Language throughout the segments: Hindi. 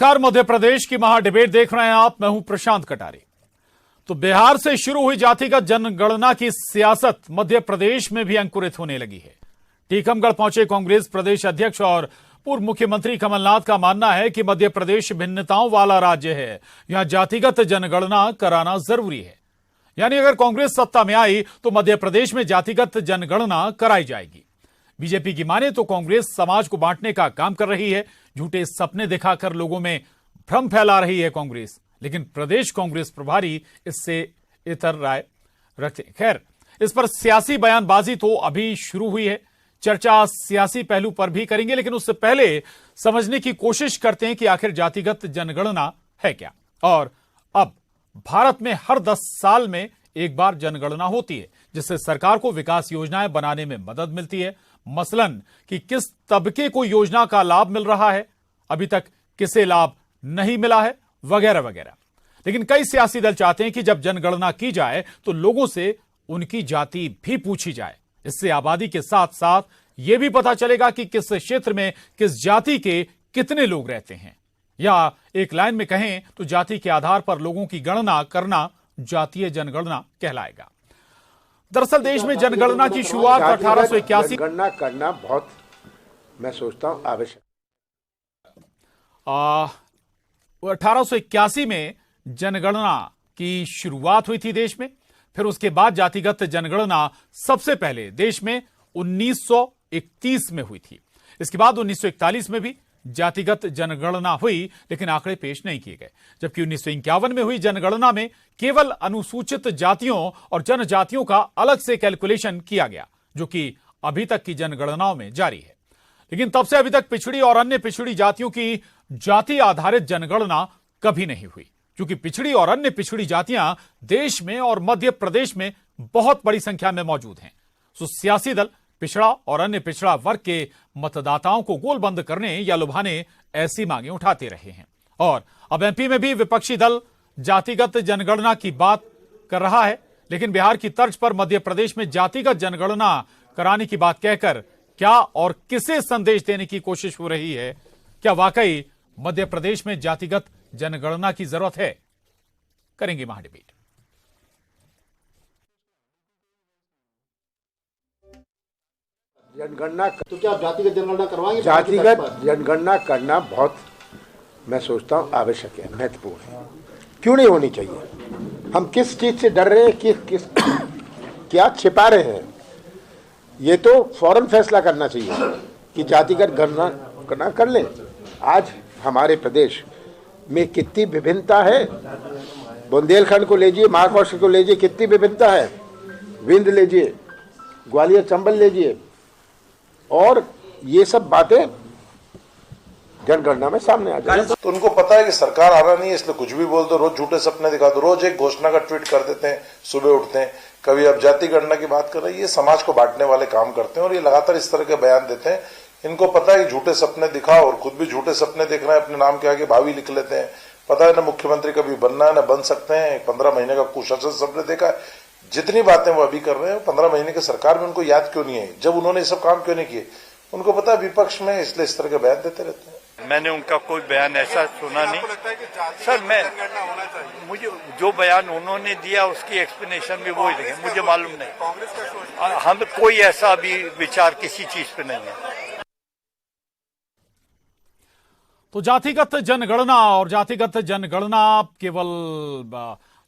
नमस्कार, मध्य प्रदेश की महा डिबेट देख रहे हैं आप। मैं हूं प्रशांत कटारे। तो बिहार से शुरू हुई जातिगत जनगणना की सियासत मध्य प्रदेश में भी अंकुरित होने लगी है। टीकमगढ़ पहुंचे कांग्रेस प्रदेश अध्यक्ष और पूर्व मुख्यमंत्री कमलनाथ का मानना है कि मध्य प्रदेश भिन्नताओं वाला राज्य है, यहां जातिगत जनगणना कराना जरूरी है। यानी अगर कांग्रेस सत्ता में आई तो मध्य प्रदेश में जातिगत जनगणना कराई जाएगी। बीजेपी की माने तो कांग्रेस समाज को बांटने का काम कर रही है, झूठे सपने दिखाकर लोगों में भ्रम फैला रही है कांग्रेस। लेकिन प्रदेश कांग्रेस प्रभारी इससे इतर राय रखते। खैर, इस पर सियासी बयानबाजी तो अभी शुरू हुई है। चर्चा सियासी पहलू पर भी करेंगे, लेकिन उससे पहले समझने की कोशिश करते हैं कि आखिर जातिगत जनगणना है क्या। और अब भारत में हर 10 साल में एक बार जनगणना होती है, जिससे सरकार को विकास योजनाएं बनाने में मदद मिलती है। मसलन कि किस तबके को योजना का लाभ मिल रहा है, अभी तक किसे लाभ नहीं मिला है, वगैरह वगैरह। लेकिन कई सियासी दल चाहते हैं कि जब जनगणना की जाए तो लोगों से उनकी जाति भी पूछी जाए। इससे आबादी के साथ साथ यह भी पता चलेगा कि किस क्षेत्र में किस जाति के कितने लोग रहते हैं, या एक लाइन में कहें तो जाति के आधार पर लोगों की गणना करना जातीय जनगणना कहलाएगा। दरअसल देश में जनगणना की शुरुआत 1881 गणना करना बहुत, मैं सोचता हूं, आवश्यक। 1881 में जनगणना की शुरुआत हुई थी देश में। फिर उसके बाद जातिगत जनगणना सबसे पहले देश में 1931 में हुई थी। इसके बाद 1941 में भी जातिगत जनगणना हुई, लेकिन आंकड़े पेश नहीं किए गए। जबकि 1951 में हुई जनगणना में केवल अनुसूचित जातियों और जनजातियों का अलग से कैलकुलेशन किया गया, जो कि अभी तक की जनगणनाओं में जारी है। लेकिन तब से अभी तक पिछड़ी और अन्य पिछड़ी जातियों की जाति आधारित जनगणना कभी नहीं हुई, क्योंकि पिछड़ी और अन्य पिछड़ी जातियां देश में और मध्य प्रदेश में बहुत बड़ी संख्या में मौजूद हैं। तो सियासी दल पिछड़ा और अन्य पिछड़ा वर्ग के मतदाताओं को गोलबंद करने या लुभाने ऐसी मांगे उठाते रहे हैं। और अब एमपी में भी विपक्षी दल जातिगत जनगणना की बात कर रहा है, लेकिन बिहार की तर्ज पर मध्य प्रदेश में जातिगत जनगणना कराने की बात कहकर क्या और किसे संदेश देने की कोशिश हो रही है? क्या वाकई मध्य प्रदेश में जातिगत जनगणना की जरूरत है? करेंगे महाडिबेट। जनगणना तो क्या आप जातिगत जनगणना करवाएंगे? जातिगत जनगणना करना बहुत, मैं सोचता हूं, आवश्यक है, महत्वपूर्ण है। क्यों नहीं होनी चाहिए? हम किस चीज से डर रहे हैं, किस क्या छिपा रहे हैं? ये तो फौरन फैसला करना चाहिए कि जातिगत गणना कर लें। आज हमारे प्रदेश में कितनी विभिन्नता है। बुंदेलखंड को लीजिए, महाकौशल को लीजिए, कितनी विभिन्नता है। विंध्य लीजिए, ग्वालियर चंबल लीजिए, और ये सब बातें जनगणना में सामने आ जाए। तो उनको पता है कि सरकार आना नहीं है, इसलिए कुछ भी बोल दो, रोज झूठे सपने दिखा दो, रोज एक घोषणा का ट्वीट कर देते हैं, सुबह उठते हैं कभी अब जाति गणना की बात कर रहे हैं। ये समाज को बांटने वाले काम करते हैं और ये लगातार इस तरह के बयान देते हैं। इनको पता है कि झूठे सपने दिखाओ, और खुद भी झूठे सपने देख रहे हैं, अपने नाम के आगे भावी लिख लेते हैं। पता है ना मुख्यमंत्री कभी बनना है ना बन सकते हैं। 15 महीने का कुशासन सबने देखा है। जितनी बातें वो अभी कर रहे हैं, 15 महीने की सरकार में उनको याद क्यों नहीं है? जब उन्होंने ये सब काम क्यों नहीं किए? उनको पता है विपक्ष में, इसलिए इस तरह के बयान देते रहते हैं। मैंने उनका कोई बयान ऐसा सुना नहीं सर। मुझे जो बयान उन्होंने दिया उसकी एक्सप्लेनेशन भी वो ही देंगे, मुझे मालूम नहीं। हम कोई ऐसा भी विचार किसी चीज पे नहीं है। तो जातिगत जनगणना और जातिगत जनगणना केवल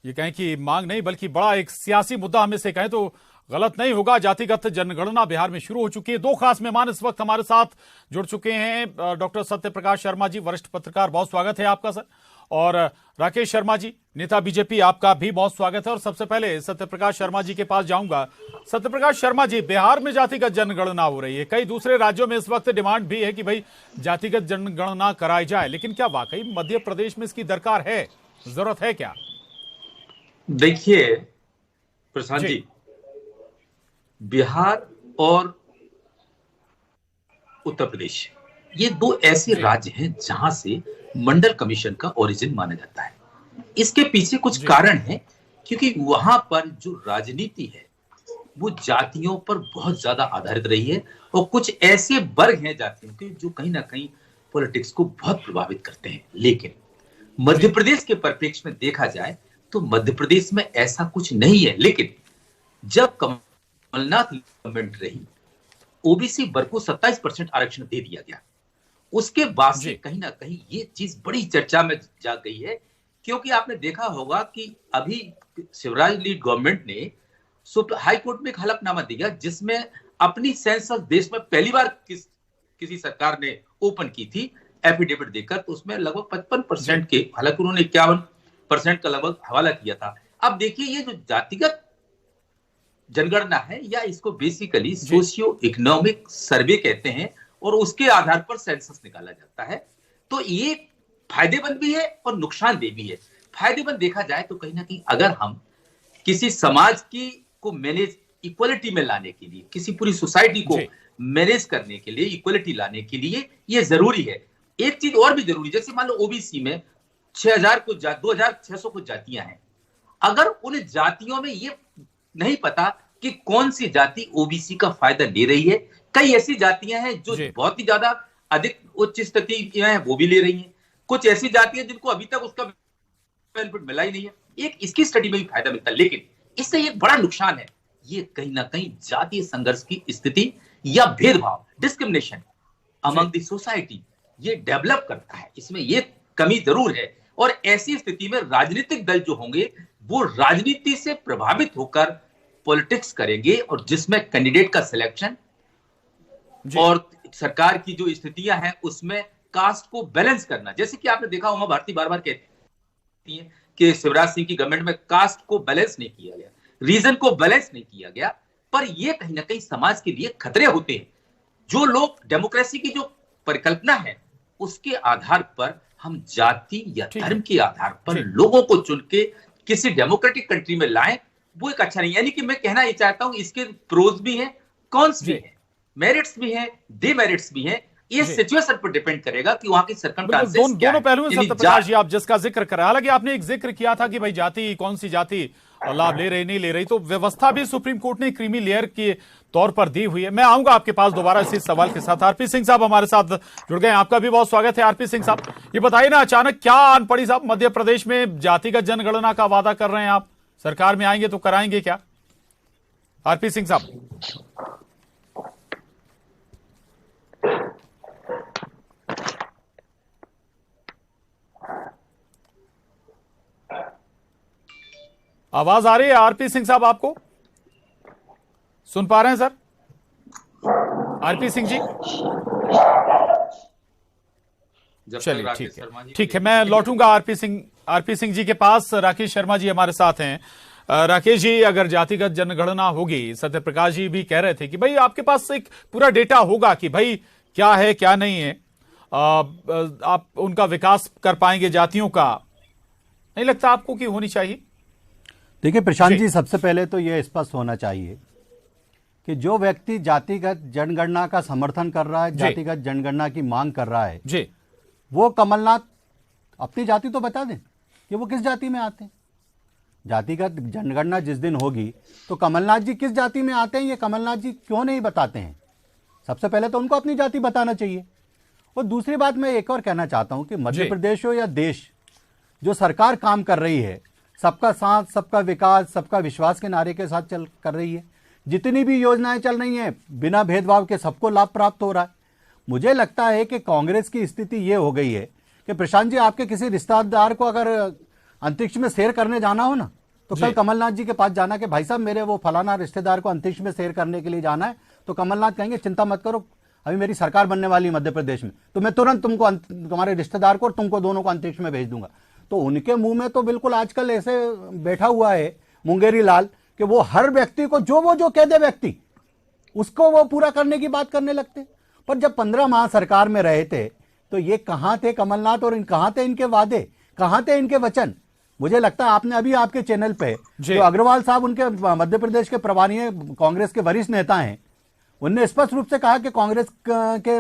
ये कहें कि मांग नहीं, बल्कि बड़ा एक सियासी मुद्दा हम इसे कहें तो गलत नहीं होगा। जातिगत जनगणना बिहार में शुरू हो चुकी है। 2 खास मेहमान इस वक्त हमारे साथ जुड़ चुके हैं। डॉक्टर सत्यप्रकाश शर्मा जी, वरिष्ठ पत्रकार, बहुत स्वागत है आपका सर। और राकेश शर्मा जी, नेता बीजेपी, आपका भी बहुत स्वागत है। और सबसे पहले सत्यप्रकाश शर्मा जी के पास जाऊंगा। सत्यप्रकाश शर्मा जी, बिहार में जातिगत जनगणना हो रही है, कई दूसरे राज्यों में इस वक्त डिमांड भी है कि भाई जातिगत जनगणना कराई जाए, लेकिन क्या वाकई मध्य प्रदेश में इसकी दरकार है, जरूरत है क्या? देखिए प्रशांत जी, बिहार और उत्तर प्रदेश ये 2 ऐसे राज्य हैं जहां से मंडल कमीशन का ओरिजिन माना जाता है। इसके पीछे कुछ कारण है, क्योंकि वहां पर जो राजनीति है वो जातियों पर बहुत ज्यादा आधारित रही है, और कुछ ऐसे वर्ग हैं जातियों के जो कहीं ना कहीं पॉलिटिक्स को बहुत प्रभावित करते हैं। लेकिन मध्य प्रदेश के परिप्रेक्ष्य में देखा जाए तो मध्य प्रदेश में ऐसा कुछ नहीं है। लेकिन जब कमलनाथ गवर्नमेंट रही, ओबीसी वर्ग को 27% आरक्षण दे दिया गया। उसके बाद से कहीं ना कहीं ये चीज बड़ी चर्चा में जा गई है, क्योंकि आपने देखा होगा कि अभी शिवराज लीड गवर्नमेंट ने हाई कोर्ट में एक हलफनामा दिया जिसमें अपनी सेंसस देश में पहली बार किसी सरकार ने ओपन की थी एफिडेविट देकर, तो उसमें लगभग 55% के, हालांकि उन्होंने 51% का लगभग हवाला किया था। अब देखिए ये जो जातिगत जनगणना है, या इसको बेसिकली सोशियो इकोनॉमिक सर्वे कहते हैं, और उसके आधार पर सेंसस निकाला जाता है। तो ये फायदेमंद भी है और नुकसानदेह भी है। फायदेमंद देखा जाए तो कहीं ना कहीं अगर हम किसी समाज की को मैनेज इक्वलिटी में लाने के लिए, किसी पूरी सोसाइटी को मैनेज करने के लिए, इक्वलिटी लाने के लिए ये जरूरी है। एक चीज और भी जरूरी, जैसे मान लो ओबीसी में 2600 कुछ जातियां हैं। अगर उन जातियों में ये नहीं पता कि कौन सी जाति ओबीसी का फायदा ले रही है, कई ऐसी जातियां हैं जो बहुत ही ज्यादा अधिक उच्च स्थिति हैं, वो भी ले रही हैं। कुछ ऐसी जातियां जिनको अभी तक उसका बेनिफिट मिला ही नहीं है। एक इसकी स्टडी में भी फायदा मिलता है, लेकिन इससे एक बड़ा नुकसान है, ये कहीं ना कहीं जातीय संघर्ष की स्थिति या भेदभाव, डिस्क्रिमिनेशन अमंग द सोसाइटी, ये डेवलप करता है। इसमें ये कमी जरूर है, और ऐसी स्थिति में राजनीतिक दल जो होंगे वो राजनीति से प्रभावित होकर पॉलिटिक्स करेंगे, और जिसमें कैंडिडेट का सिलेक्शन और सरकार की जो स्थितियां हैं उसमें कास्ट को बैलेंस करना, जैसे कि आपने देखा उमा भारती बार बार कहती है कि शिवराज सिंह की गवर्नमेंट में कास्ट को बैलेंस नहीं किया गया, रीजन को बैलेंस नहीं किया गया, पर यह कहीं ना कहीं समाज के लिए खतरे होते हैं। जो लोग डेमोक्रेसी की जो परिकल्पना है उसके आधार पर हम जाति या धर्म के आधार पर लोगों को चुन के किसी डेमोक्रेटिक कंट्री में लाएं, वो एक अच्छा नहीं। यानी कि मैं कहना ये चाहता हूं इसके प्रोज भी हैं, कॉन्स भी हैं, मेरिट्स भी हैं, डिमेरिट्स भी हैं। ये सिचुएशन पर डिपेंड करेगा कि वहां की सर्कमस्टेंसेस दोनों पहलू में सत्यप्रकाश जी आप जिसका जिक्र करा, हालांकि आपने एक जिक्र किया था कि भाई जाति, कौन सी जाति लाभ ले रही नहीं ले रही, तो व्यवस्था भी सुप्रीम कोर्ट ने क्रीमी लेयर के तौर पर दी हुई है। मैं आऊंगा आपके पास दोबारा इसी सवाल के साथ। आरपी सिंह साहब हमारे साथ जुड़ गए, आपका भी बहुत स्वागत है। आरपी सिंह साहब ये बताइए ना, अचानक क्या आन पड़ी साहब, मध्य प्रदेश में जातिगत जनगणना का वादा कर रहे हैं आप, सरकार में आएंगे तो कराएंगे क्या? आरपी सिंह साहब आवाज आ रही है? आरपी सिंह साहब आपको सुन पा रहे हैं सर? आरपी सिंह जी चलिए ठीक है, मैं लौटूंगा आरपी सिंह जी के पास। राकेश शर्मा जी हमारे साथ हैं। राकेश जी, अगर जातिगत जनगणना होगी, सत्यप्रकाश जी भी कह रहे थे कि भाई आपके पास एक पूरा डेटा होगा कि भाई क्या है क्या नहीं है, आप उनका विकास कर पाएंगे जातियों का, नहीं लगता आपको कि होनी चाहिए? देखिए प्रशांत जी, सबसे पहले तो यह स्पष्ट होना चाहिए कि जो व्यक्ति जातिगत जनगणना का समर्थन कर रहा है, जातिगत जनगणना की मांग कर रहा है जी, वो कमलनाथ अपनी जाति तो बता दें कि वो किस जाति में आते हैं। जातिगत जनगणना जिस दिन होगी तो कमलनाथ जी किस जाति में आते हैं ये कमलनाथ जी क्यों नहीं बताते हैं? सबसे पहले तो उनको अपनी जाति बताना चाहिए। और दूसरी बात मैं एक और कहना चाहता हूं कि मध्य प्रदेश हो या देश, जो सरकार काम कर रही है सबका साथ, सबका विकास, सबका विश्वास के नारे के साथ चल कर रही है। जितनी भी योजनाएं चल रही हैं बिना भेदभाव के सबको लाभ प्राप्त हो रहा है। मुझे लगता है कि कांग्रेस की स्थिति ये हो गई है कि प्रशांत जी, आपके किसी रिश्तेदार को अगर अंतरिक्ष में सैर करने जाना हो ना, तो कल कमलनाथ जी के पास जाना कि भाई साहब मेरे वो फलाना रिश्तेदार को अंतरिक्ष में सैर करने के लिए जाना है, तो कमलनाथ कहेंगे चिंता मत करो, अभी मेरी सरकार बनने वाली मध्य प्रदेश में, तो मैं तुरंत तुमको, तुम्हारे रिश्तेदार को और तुमको दोनों को अंतरिक्ष में भेज दूंगा। तो उनके मुंह में तो बिल्कुल आजकल ऐसे बैठा हुआ है मुंगेरी लाल कि वो हर व्यक्ति को जो कह दे व्यक्ति उसको वो पूरा करने की बात करने लगते। पर जब 15 माह सरकार में रहे थे तो ये कहां थे कमलनाथ, और कहां थे इनके वादे, कहां थे इनके वचन? मुझे लगता है आपने अभी आपके चैनल पे जो अग्रवाल साहब, उनके मध्य प्रदेश के प्रभारी कांग्रेस के वरिष्ठ नेता हैं, उनने स्पष्ट रूप से कहा कि कांग्रेस के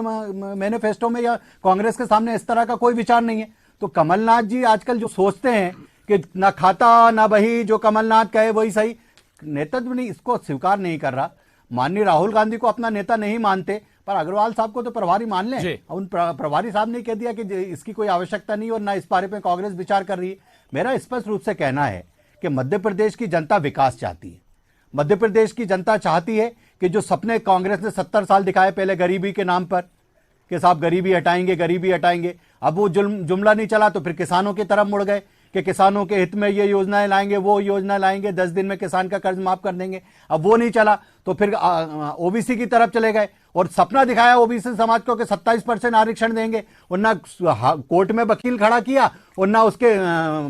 मैनिफेस्टो में या कांग्रेस के सामने इस तरह का कोई विचार नहीं है। तो कमलनाथ जी आजकल जो सोचते हैं कि ना खाता ना बही, जो कमलनाथ कहे वही सही, नेतृत्व नहीं इसको स्वीकार नहीं कर रहा। माननीय राहुल गांधी को अपना नेता नहीं मानते, पर अग्रवाल साहब को तो प्रभारी मान लें। उन प्रभारी साहब ने कह दिया कि इसकी कोई आवश्यकता नहीं और ना इस बारे में कांग्रेस विचार कर रही है। मेरा स्पष्ट रूप से कहना है कि मध्य प्रदेश की जनता विकास चाहती है। मध्य प्रदेश की जनता चाहती है कि जो सपने कांग्रेस ने 70 साल दिखाए पहले गरीबी के नाम पर कि साहब गरीबी हटाएंगे, अब वो जुमला नहीं चला तो फिर किसानों की तरफ मुड़ गए कि किसानों के हित में ये योजनाएं लाएंगे, वो योजना लाएंगे, 10 दिन में किसान का कर्ज माफ कर देंगे। अब वो नहीं चला तो फिर ओबीसी की तरफ चले गए और सपना दिखाया ओबीसी समाज को कि 27% आरक्षण देंगे और ना कोर्ट में वकील खड़ा किया और ना उसके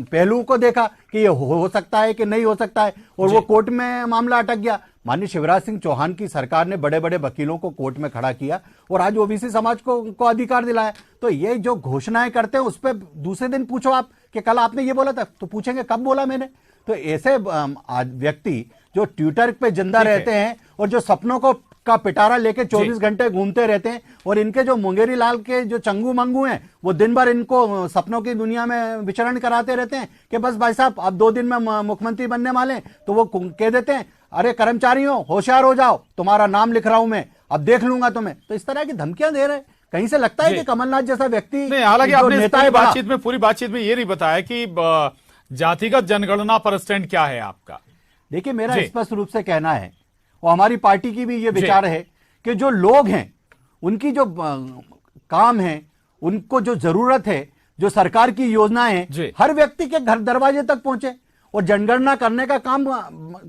पहलुओं को देखा कि ये हो सकता है कि नहीं हो सकता है, और वो कोर्ट में मामला अटक गया। माननीय शिवराज सिंह चौहान की सरकार ने बड़े बड़े वकीलों को कोर्ट में खड़ा किया और आज ओबीसी समाज को अधिकार दिलाया। तो ये जो घोषणाएं करते हैं उस पर दूसरे दिन पूछो आप कि कल आपने ये बोला था, तो पूछेंगे कब बोला मैंने। तो ऐसे व्यक्ति जो ट्विटर पे जिंदा रहते हैं और जो सपनों का पिटारा लेके 24 घंटे घूमते रहते हैं, और इनके जो मुंगेरी लाल के जो चंगू मंगू हैं वो दिन भर इनको सपनों की दुनिया में विचरण कराते रहते हैं कि बस भाई साहब अब 2 दिन में मुख्यमंत्री बनने वाले हैं, तो वो कह देते हैं अरे कर्मचारियों होशियार हो जाओ, तुम्हारा नाम लिख रहा हूं मैं, अब देख लूंगा तुम्हें। तो इस तरह की धमकियां दे रहे हैं। कहीं से लगता है कि कमलनाथ जैसा व्यक्ति नहीं, हालांकि आपने पूरी बातचीत में ये नहीं बताया कि जातिगत जनगणना पर स्टैंड क्या है आपका। देखिए मेरा स्पष्ट रूप से कहना है और हमारी पार्टी की भी ये विचार है कि जो लोग हैं उनकी जो काम है, उनको जो जरूरत है, जो सरकार की योजनाएं हैं, हर व्यक्ति के घर दरवाजे तक पहुंचे। और जनगणना करने का काम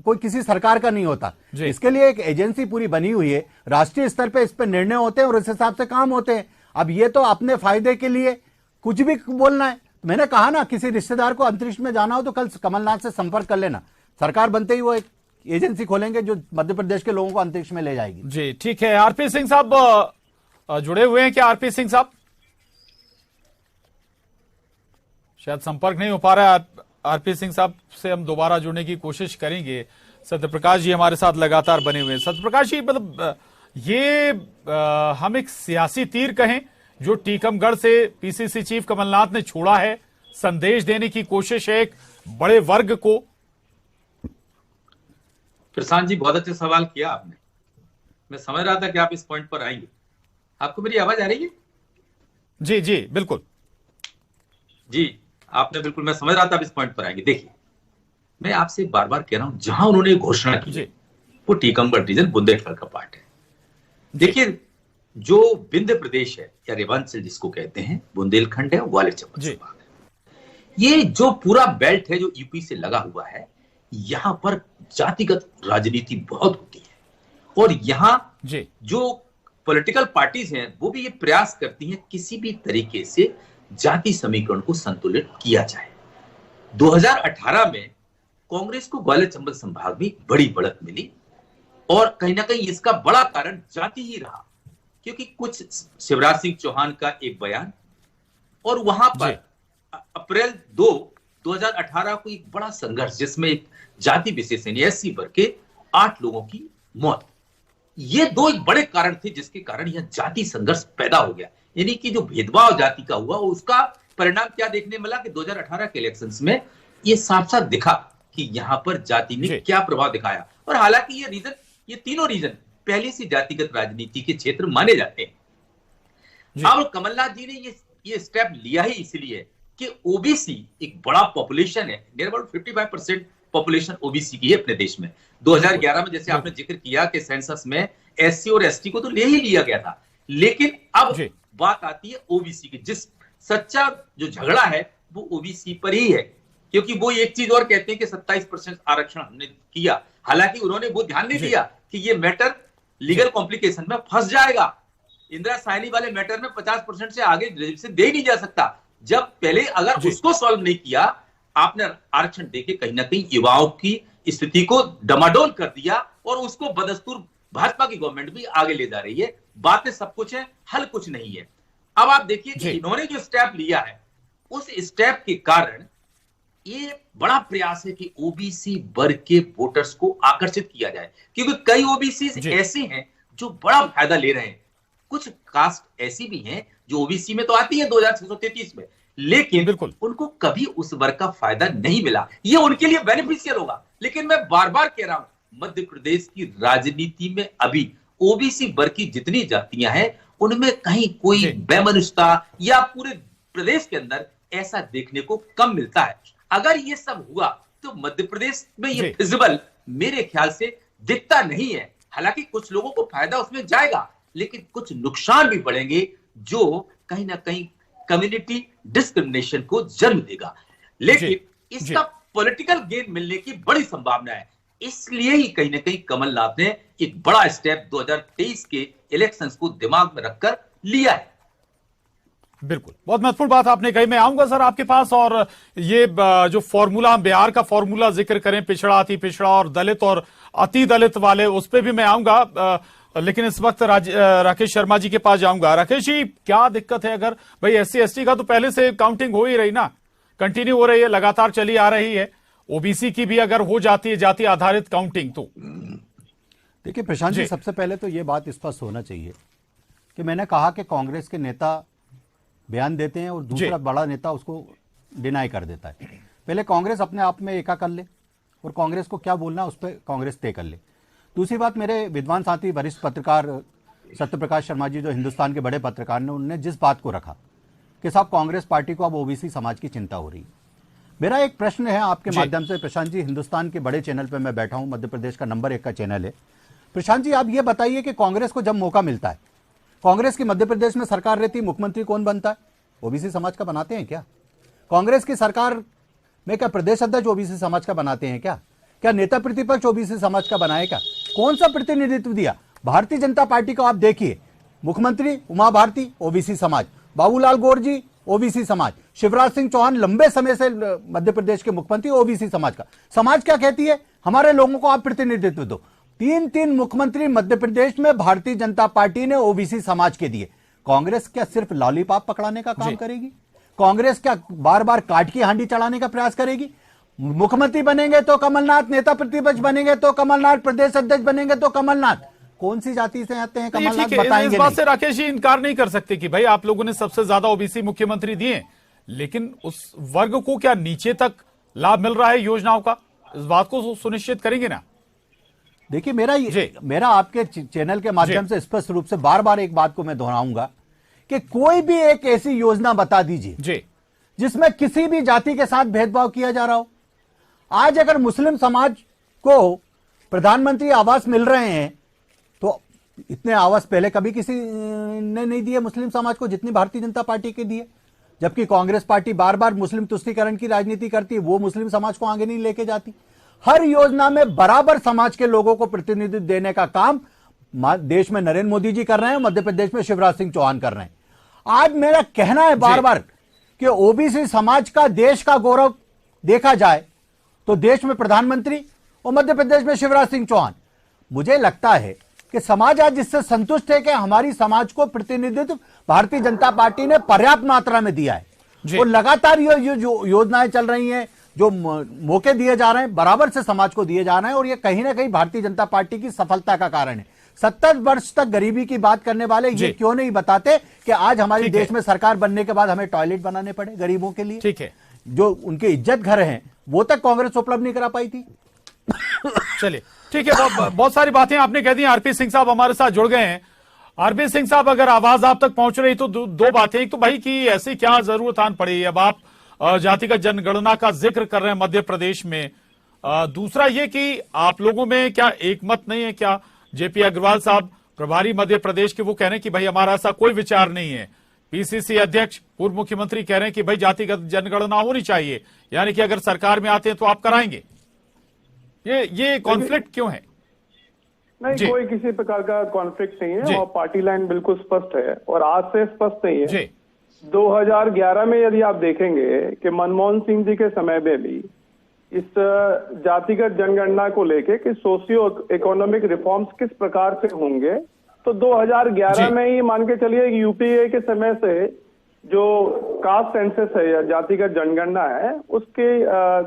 कोई किसी सरकार का नहीं होता, इसके लिए एक एजेंसी पूरी बनी हुई है, राष्ट्रीय स्तर पे इस पे निर्णय होते हैं और इस हिसाब से काम होते हैं। अब ये तो अपने फायदे के लिए कुछ भी बोलना है। मैंने कहा ना, किसी रिश्तेदार को अंतरिक्ष में जाना हो तो कल कमलनाथ से संपर्क कर लेना, सरकार बनते ही वो एक एजेंसी खोलेंगे जो मध्य प्रदेश के लोगों को अंतरिक्ष में ले जाएगी। जी ठीक है। आरपी सिंह साहब जुड़े हुए हैं क्या? आरपी सिंह साहब शायद संपर्क नहीं हो पा रहा है। आरपी सिंह साहब से हम दोबारा जुड़ने की कोशिश करेंगे। सत्यप्रकाश जी हमारे साथ लगातार बने हुए हैं। सत्यप्रकाश जी, मतलब ये हम एक सियासी तीर कहें जो टीकमगढ़ से पीसीसी चीफ कमलनाथ ने छोड़ा है, संदेश देने की कोशिश है एक बड़े वर्ग को। प्रशांत जी, बहुत अच्छा सवाल किया आपने। मैं समझ रहा था कि आप इस पॉइंट पर आएंगे। आपको मेरी आवाज आ रही है? जी जी बिल्कुल जी, आपने बिल्कुल, मैं समझ रहा था आप इस पॉइंट पर आएंगे। देखिए, मैं आपसे बार बार कह रहा हूं, जहां उन्होंने घोषणा की वो टीकमगढ़ रीजन बुंदेलखंड का पार्ट है। देखिए, जो विंध्य प्रदेश है या रेवांचल जिसको कहते हैं, बुंदेलखंड है, ग्वालियर चंबल संभाग है, ये जो पूरा बेल्ट है जो यूपी से लगा हुआ है, यहां पर जातिगत राजनीति बहुत होती है। और यहां जो पॉलिटिकल पार्टीज हैं वो भी ये प्रयास करती हैं किसी भी तरीके से जाति समीकरण को संतुलित किया जाए। 2018 में कांग्रेस को ग्वालियर चंबल संभाग में बड़ी बढ़त मिली और कहीं ना कहीं इसका बड़ा कारण जाति ही रहा, क्योंकि कुछ शिवराज सिंह चौहान का एक बयान और वहां पर अप्रैल 2, 2018 को एक बड़ा संघर्ष जिसमें एक जाति विशेष एससी वर्ग के 8 लोगों की मौत, ये 2 एक बड़े कारण थे जिसके कारण यह जाति संघर्ष पैदा हो गया। यानी कि जो भेदभाव जाति का हुआ उसका परिणाम क्या देखने मिला कि 2018 के इलेक्शंस में ये साफ साफ दिखा कि यहां पर जाति ने क्या प्रभाव दिखाया। और हालांकि ये तीनों रीजन पहले से जातिगत राजनीति के क्षेत्र माने जाते हैं। अब कमलनाथ जी ने ये स्टेप लिया ही इसलिए कि ओबीसी एक बड़ा पॉपुलेशन है, नियर अबाउट 55% पॉपुलेशन ओबीसी की है अपने देश में। 2011 में जैसे आपने जिक्र किया कि सेंसस में एससी और एसटी को तो ले ही लिया गया था, लेकिन अब बात आती है ओबीसी की। जिस सच्चा जो झगड़ा है वो ओबीसी पर ही है, क्योंकि वो एक चीज और कहते हैं कि 27% आरक्षण हमने किया, हालांकि उन्होंने वो ध्यान नहीं दिया कि ये मैटर लीगल कॉम्प्लिकेशन में फंस जाएगा। इंदिरा साहनी वाले मैटर में 50% से आगे रिजर्वेशन दे नहीं जा सकता। जब पहले अगर उसको सॉल्व नहीं किया, आपने आरक्षण देके कहीं ना कहीं युवाओं की स्थिति को डमाडोल कर दिया और उसको बदस्तूर भाजपा की गवर्नमेंट भी आगे ले जा रही है। बातें सब कुछ है, हल कुछ नहीं है। अब आप देखिए कि इन्होंने जो स्टेप लिया है उस स्टेप के कारण ये बड़ा प्रयास है कि ओबीसी वर्ग के वोटर्स को आकर्षित किया जाए, क्योंकि कई ओबीसी ऐसे हैं जो बड़ा फायदा ले रहे हैं। कुछ कास्ट ऐसी भी हैं जो ओबीसी में तो आती है 2633 में, लेकिन उनको कभी उस वर्ग का फायदा नहीं मिला। ये उनके लिए बेनिफिशियल होगा। लेकिन मैं बार बार कह रहा हूं, मध्य प्रदेश की राजनीति में अभी ओबीसी वर्ग की जितनी जातियां हैं उनमें कहीं कोई बेमनुष्यता या पूरे प्रदेश के अंदर ऐसा देखने को कम मिलता है। अगर ये सब हुआ तो मध्य प्रदेश में ये फिजिबल मेरे ख्याल से दिखता नहीं है। हालांकि कुछ लोगों को फायदा उसमें जाएगा, लेकिन कुछ नुकसान भी बढ़ेंगे जो कहीं ना कहीं कम्युनिटी डिस्क्रिमिनेशन को जन्म देगा। लेकिन इसका पॉलिटिकल गेन मिलने की बड़ी संभावना है। इसलिए ही कहीं ना कहीं कमलनाथ ने एक बड़ा स्टेप 2023 के इलेक्शंस को दिमाग में रखकर लिया है। बिल्कुल, बहुत महत्वपूर्ण बात आपने कही। मैं आऊंगा सर आपके पास, और ये जो फॉर्मूला, हम बिहार का फॉर्मूला जिक्र करें, पिछड़ा, अति पिछड़ा और दलित और अति दलित वाले, उस पर भी मैं आऊंगा। लेकिन इस वक्त राकेश शर्मा जी के पास जाऊंगा। राकेश जी, क्या दिक्कत है? अगर भाई SC ST का तो पहले से काउंटिंग हो ही रही ना, कंटिन्यू हो रही है, लगातार चली आ रही है। ओबीसी की भी अगर हो जाती है जाति आधारित काउंटिंग, तो देखिए प्रशांत जी, सबसे पहले तो ये बात स्पष्ट होना चाहिए कि मैंने कहा कि कांग्रेस के नेता बयान देते हैं और दूसरा बड़ा नेता उसको डिनाई कर देता है। पहले कांग्रेस अपने आप में एका कर ले और कांग्रेस को क्या बोलना उस पर कांग्रेस तय कर ले। दूसरी बात, मेरे विद्वान साथी वरिष्ठ पत्रकार सत्यप्रकाश शर्मा जी, जो हिंदुस्तान के बड़े पत्रकार ने, उन्होंने जिस बात को रखा कि साहब कांग्रेस पार्टी को अब ओबीसी समाज की चिंता हो रही है। मेरा एक प्रश्न है आपके माध्यम से प्रशांत जी, हिंदुस्तान के बड़े चैनल पर मैं बैठा हूं, मध्य प्रदेश का नंबर 1 का चैनल है। प्रशांत जी, आप ये बताइए कि कांग्रेस को जब मौका मिलता है, कांग्रेस की मध्य प्रदेश में सरकार रहती, मुख्यमंत्री कौन बनता है? ओबीसी समाज का बनाते हैं क्या? कांग्रेस की सरकार में क्या प्रदेश अध्यक्ष ओबीसी समाज का बनाते हैं क्या? क्या नेता प्रतिपक्ष ओबीसी समाज का बनाए क्या? कौन सा प्रतिनिधित्व दिया? भारतीय जनता पार्टी को आप देखिए, मुख्यमंत्री उमा भारती ओबीसी समाज, बाबूलाल गौर जी ओबीसी समाज, शिवराज सिंह चौहान लंबे समय से मध्य प्रदेश के मुख्यमंत्री ओबीसी समाज का। समाज क्या कहती है? हमारे लोगों को आप प्रतिनिधित्व दो। 3 मुख्यमंत्री मध्य प्रदेश में भारतीय जनता पार्टी ने ओबीसी समाज के दिए। कांग्रेस क्या सिर्फ लॉलीपॉप पकड़ाने का काम करेगी? कांग्रेस क्या बार बार काट की हांडी चढ़ाने का प्रयास करेगी? मुख्यमंत्री बनेंगे तो कमलनाथ, नेता प्रतिपक्ष बनेंगे तो कमलनाथ, प्रदेश अध्यक्ष बनेंगे तो कमलनाथ। कौन सी जाति से आते हैं कमलनाथ, बताएंगे। इस बात से राकेश जी इनकार नहीं कर सकते कि भाई आप लोगों ने सबसे ज्यादा ओबीसी मुख्यमंत्री दिए, लेकिन उस वर्ग को क्या नीचे तक लाभ मिल रहा है योजनाओं का? इस बात को सुनिश्चित करेंगे ना? देखिए, मेरा आपके चैनल के माध्यम से स्पष्ट रूप से बार बार एक बात को मैं दोहराऊंगा कि कोई भी एक ऐसी योजना बता दीजिए जिसमें किसी भी जाति के साथ भेदभाव किया जा रहा हो। आज अगर मुस्लिम समाज को प्रधानमंत्री आवास मिल रहे हैं तो इतने आवास पहले कभी किसी ने नहीं दिए मुस्लिम समाज को जितनी भारतीय जनता पार्टी के दिए। जबकि कांग्रेस पार्टी बार बार मुस्लिम तुष्टीकरण की राजनीति करती है, वो मुस्लिम समाज को आगे नहीं लेके जाती। हर योजना में बराबर समाज के लोगों को प्रतिनिधित्व देने का काम देश में नरेंद्र मोदी जी कर रहे हैं, मध्य प्रदेश में शिवराज सिंह चौहान कर रहे हैं। आज मेरा कहना है बार बार कि ओबीसी समाज का देश का गौरव देखा जाए तो देश में प्रधानमंत्री और मध्य प्रदेश में शिवराज सिंह चौहान। मुझे लगता है कि समाज आज जिससे संतुष्ट है कि हमारी समाज को प्रतिनिधित्व भारतीय जनता पार्टी ने पर्याप्त मात्रा में दिया है। और लगातार ये जो योजनाएं चल रही हैं, जो मौके दिए जा रहे हैं, बराबर से समाज को दिए जा रहे हैं और ये कहीं ना कहीं भारतीय जनता पार्टी की सफलता का कारण है। 70 वर्ष तक गरीबी की बात करने वाले ये क्यों नहीं बताते कि आज हमारे देश में सरकार बनने के बाद हमें टॉयलेट बनाने पड़े गरीबों के लिए? ठीक है, जो उनके इज्जत घर हैं वो तक कांग्रेस उपलब्ध नहीं करा पाई थी। चलिए ठीक है, बहुत सारी बातें आपने कह दी। आरपी सिंह साहब हमारे साथ जुड़ गए हैं। आरपी सिंह साहब, अगर आवाज आप तक पहुंच रही तो दो बातें। एक तो भाई कि ऐसी क्या जरूरत आन पड़ी, अब आप जातिगत जनगणना का जिक्र कर रहे हैं मध्य प्रदेश में। दूसरा ये कि आप लोगों में क्या एक मत नहीं है क्या? जेपी अग्रवाल साहब प्रभारी मध्य प्रदेश के, वो कह रहे हैं कि भाई हमारा ऐसा कोई विचार नहीं है। पीसीसी अध्यक्ष पूर्व मुख्यमंत्री कह रहे हैं कि भाई जातिगत जनगणना होनी चाहिए, यानी कि अगर सरकार में आते हैं तो आप कराएंगे। ये कॉन्फ्लिक्ट क्यों है? नहीं, कोई किसी प्रकार का कॉन्फ्लिक्ट नहीं है और पार्टी लाइन बिल्कुल स्पष्ट है और आज से स्पष्ट नहीं है। 2011 में यदि आप देखेंगे कि मनमोहन सिंह जी के समय में भी इस जातिगत जनगणना को लेके कि सोशियो इकोनॉमिक रिफॉर्म्स किस प्रकार से होंगे, तो 2011 में ही मान के चलिए यूपीए के समय से जो कास्ट सेंसस है या जातिगत जनगणना है उसके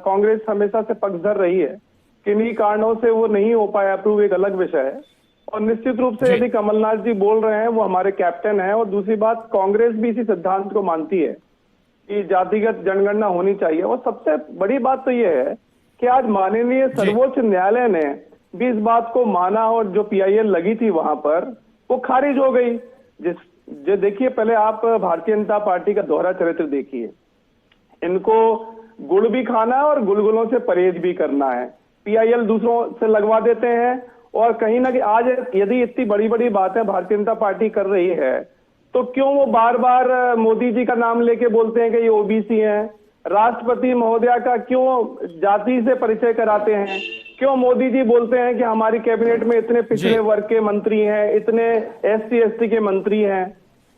कांग्रेस हमेशा से पक्षधर रही है। किन्हीं कारणों से वो नहीं हो पाया अप्रूव, एक अलग विषय है। और निश्चित रूप से यदि कमलनाथ जी बोल रहे हैं, वो हमारे कैप्टन हैं। और दूसरी बात, कांग्रेस भी इसी सिद्धांत को मानती है कि जातिगत जनगणना होनी चाहिए। और सबसे बड़ी बात तो ये है कि आज माननीय सर्वोच्च न्यायालय ने भी इस बात को माना और जो PIL लगी थी वहां पर वो खारिज हो गई। जो देखिए, पहले आप भारतीय जनता पार्टी का दोहरा चरित्र देखिए। इनको गुड़ भी खाना है और गुलगुलों से परहेज भी करना है। PIL दूसरों से लगवा देते हैं और कहीं ना कहीं आज यदि इतनी बड़ी बड़ी बातें भारतीय जनता पार्टी कर रही है तो क्यों वो बार बार मोदी जी का नाम लेके बोलते हैं कि ये OBC हैं। राष्ट्रपति महोदया का क्यों जाति से परिचय कराते हैं। क्यों मोदी जी बोलते हैं कि हमारी कैबिनेट में इतने पिछड़े वर्ग के मंत्री हैं, इतने SC ST के मंत्री हैं।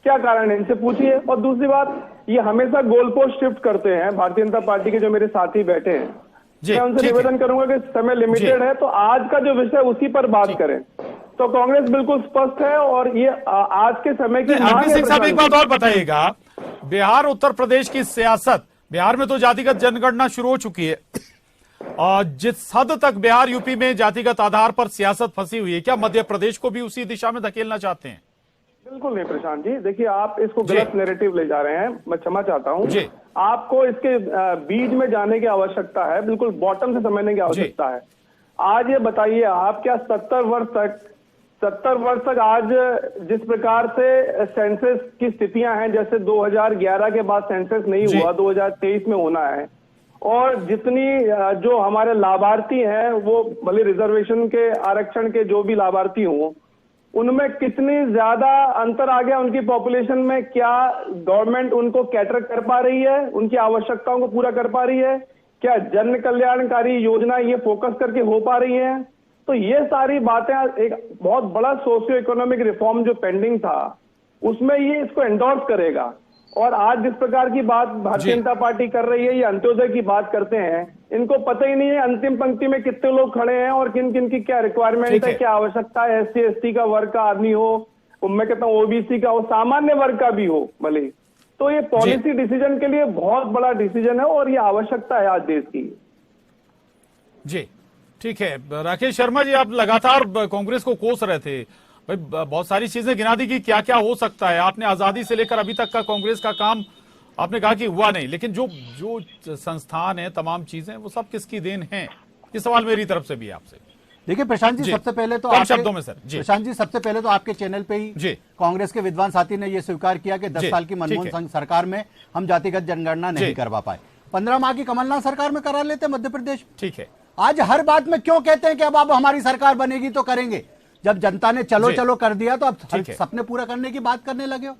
क्या कारण है, इनसे पूछिए। और दूसरी बात, ये हमेशा गोल पोस्ट शिफ्ट करते हैं भारतीय जनता पार्टी के जो मेरे साथी बैठे हैं। मैं उनसे निवेदन करूंगा कि समय लिमिटेड है तो आज का जो विषय उसी पर बात करें। तो कांग्रेस बिल्कुल स्पष्ट है और ये आज के समय की अग्नि साहब एक बात और बताइएगा, बिहार उत्तर प्रदेश की सियासत, बिहार में तो जातिगत जनगणना शुरू हो चुकी है और जिस हद तक बिहार यूपी में जातिगत आधार पर सियासत फंसी हुई है, क्या मध्य प्रदेश को भी उसी दिशा में धकेलना चाहते हैं? बिल्कुल नहीं प्रशांत जी, देखिए आप इसको गलत नैरेटिव ले जा रहे हैं। मैं क्षमा चाहता हूं, आपको इसके बीज में जाने की आवश्यकता है, बिल्कुल बॉटम से समझने की आवश्यकता है। आज ये बताइए, आप क्या 70 वर्ष तक आज जिस प्रकार से सेंसस की स्थितियां हैं, जैसे 2011 के बाद सेंसस नहीं हुआ, 2023 में होना है, और जितनी जो हमारे लाभार्थी हैं वो भले रिजर्वेशन के आरक्षण के जो भी लाभार्थी हों, उनमें कितनी ज्यादा अंतर आ गया उनकी पॉपुलेशन में। क्या गवर्नमेंट उनको कैटर कर पा रही है, उनकी आवश्यकताओं को पूरा कर पा रही है? क्या जन कल्याणकारी योजना ये फोकस करके हो पा रही है? तो ये सारी बातें, एक बहुत बड़ा सोशियो इकोनॉमिक रिफॉर्म जो पेंडिंग था उसमें ये इसको एंडोर्स करेगा। और आज जिस प्रकार की बात भारतीय जनता पार्टी कर रही है, ये अंत्योदय की बात करते हैं, इनको पता ही नहीं है अंतिम पंक्ति में कितने लोग खड़े हैं और किन किन की क्या रिक्वायरमेंट है, क्या आवश्यकता है। SC ST का वर्ग का आदमी हो, मैं कहता हूँ OBC का हो, सामान्य वर्ग का भी हो भले। तो ये पॉलिसी डिसीजन के लिए बहुत बड़ा डिसीजन है और ये आवश्यकता है आज देश की। जी ठीक है। राकेश शर्मा जी, आप लगातार कांग्रेस को कोस रहे थे, भाई बहुत सारी चीजें गिना दी कि क्या क्या हो सकता है। आपने आजादी से लेकर अभी तक का कांग्रेस का काम आपने कहा कि हुआ नहीं, लेकिन जो जो संस्थान है, तमाम चीजें, वो सब किसकी देन है? ये सवाल मेरी तरफ से भी आपसे। देखिए प्रशांत जी, सबसे पहले तो कम शब्दों में सर प्रशांत जी, सबसे पहले तो आपके चैनल पे ही कांग्रेस के विद्वान साथी ने यह स्वीकार किया कि 10 साल की मनमोहन सिंह सरकार में हम जातिगत जनगणना नहीं करवा पाए। 15 माह की कमलनाथ सरकार में करा लेते मध्य प्रदेश। ठीक है, आज हर बात में क्यों कहते हैं कि अब हमारी सरकार बनेगी तो करेंगे? जब जनता ने चलो चलो कर दिया तो अब सपने पूरा करने की बात करने लगे हो।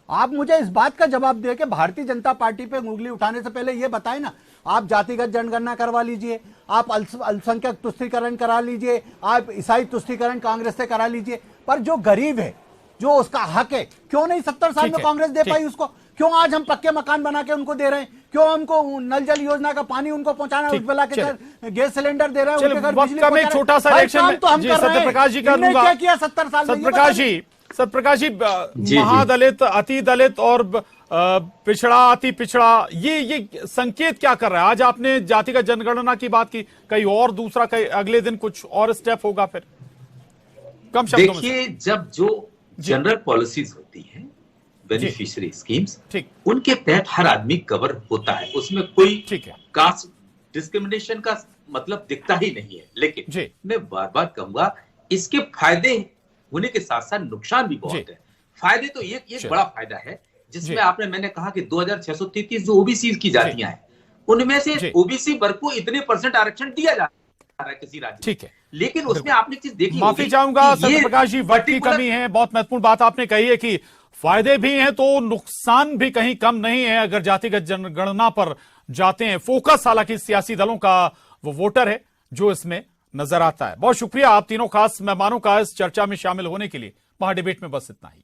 आप मुझे इस बात का जवाब दे के भारतीय जनता पार्टी पे उंगली उठाने से पहले ये बताएं ना, आप जातिगत जनगणना करवा लीजिए, आप अल्पसंख्यक तुष्टीकरण करा लीजिए, आप ईसाई तुष्टीकरण कांग्रेस से करा लीजिए, पर जो गरीब है, जो उसका हक है, क्यों नहीं 70 साल में कांग्रेस दे पाई उसको? क्यों आज हम पक्के मकान बना के उनको दे रहे हैं? क्यों हमको नल जल योजना का पानी उनको पहुंचाना, उज्ज्वला के गैस सिलेंडर दे रहे हैं, उनके घर बिजली पहुंचा रहे हैं? छोटा सा रिएक्शन तो हम कर रहे हैं। सत्यप्रकाश जी का दूंगा। क्या किया 70 साल में? सत्यप्रकाश जी, महादलित, अति दलित और पिछड़ा, अति पिछड़ा, ये संकेत क्या कर रहा है? आज आपने जातिगत जनगणना की बात की, कहीं और दूसरा, कहीं अगले दिन कुछ और स्टेप होगा फिर? कम शब्दों में देखिए, जब जो जनरल पॉलिसीज होती हैं, बेनिफिशियरी स्कीम्स, उनके तहत हर आदमी कवर होता है, उसमें कोई कास्ट डिस्क्रिमिनेशन का मतलब दिखता ही नहीं है। लेकिन मैं बार बार कहूंगा, इसके फायदे होने के साथ साथ नुकसान भी बहुत है। फायदे तो एक बड़ा फायदा है, जिसमें मैंने कहा कि 2633 जो OBC की जातियां हैं, उनमें से OBC वर्ग को इतने % आरक्षण दिया जा रहा है किसी राज्य। ठीक है, लेकिन उसमें आपने चीज देखी, माफी चाहूंगा सत्यप्रकाश जी, वक्त की कमी है। बहुत महत्वपूर्ण बात आपने कही है कि फायदे भी हैं तो नुकसान भी कहीं कम नहीं है अगर जातिगत जनगणना पर जाते हैं। फोकस हालांकि सियासी दलों का वो वोटर है जो इसमें नजर आता है। बहुत शुक्रिया आप तीनों खास मेहमानों का इस चर्चा में शामिल होने के लिए। महाडिबेट में बस इतना ही।